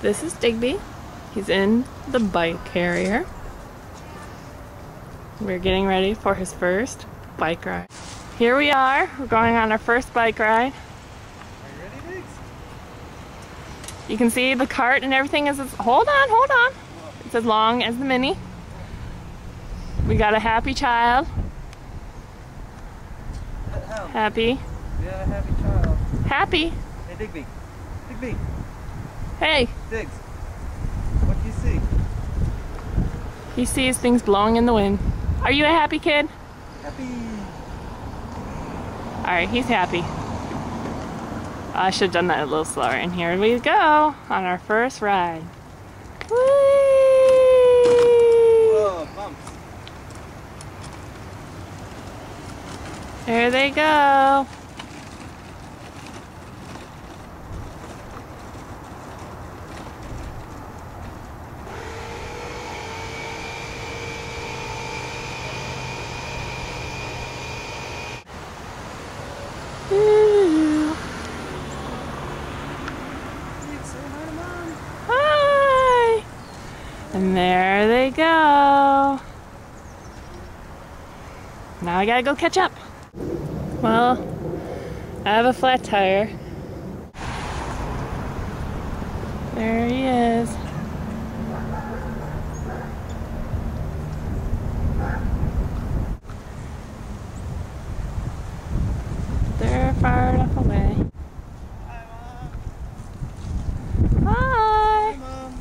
This is Digby. He's in the bike carrier. We're getting ready for his first bike ride. Here we are. We're going on our first bike ride. Are you ready, Diggs? You can see the cart and everything is hold on. It's as long as the Mini. We got a happy child. Happy. Yeah, happy child. Happy. Hey, Digby. Digby. Hey. Diggs. What do you see? He sees things blowing in the wind. Are you a happy kid? Happy. Alright, he's happy. I should have done that a little slower. And here we go on our first ride. Whee! Whoa, bumps. There they go. Ooh. Say hi to Mom. Hi! And there they go. Now I gotta go catch up. Well, I have a flat tire. There he is. They're far enough away. Hi, Hi! Mom. Hi, Mom.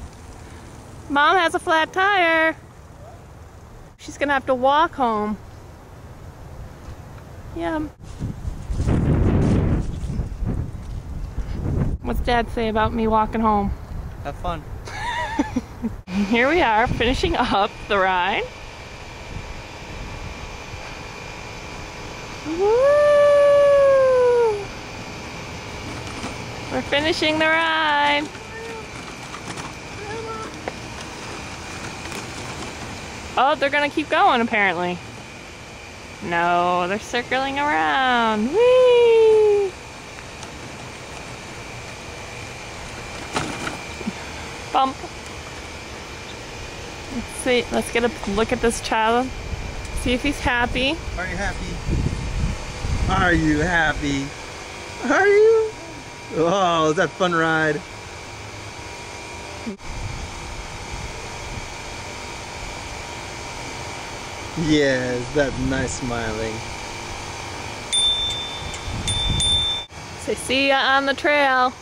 Mom has a flat tire. She's gonna have to walk home. Yeah. What's Dad say about me walking home? Have fun. Here we are, finishing up the ride. Woo! We're finishing the ride. Oh, they're gonna keep going apparently. No, they're circling around. Whee! Bump. Let's see, let's get a look at this child. See if he's happy. Are you happy? Are you happy? Are you? Oh, is that a fun ride? Yes, that's nice smiling. Say see ya on the trail.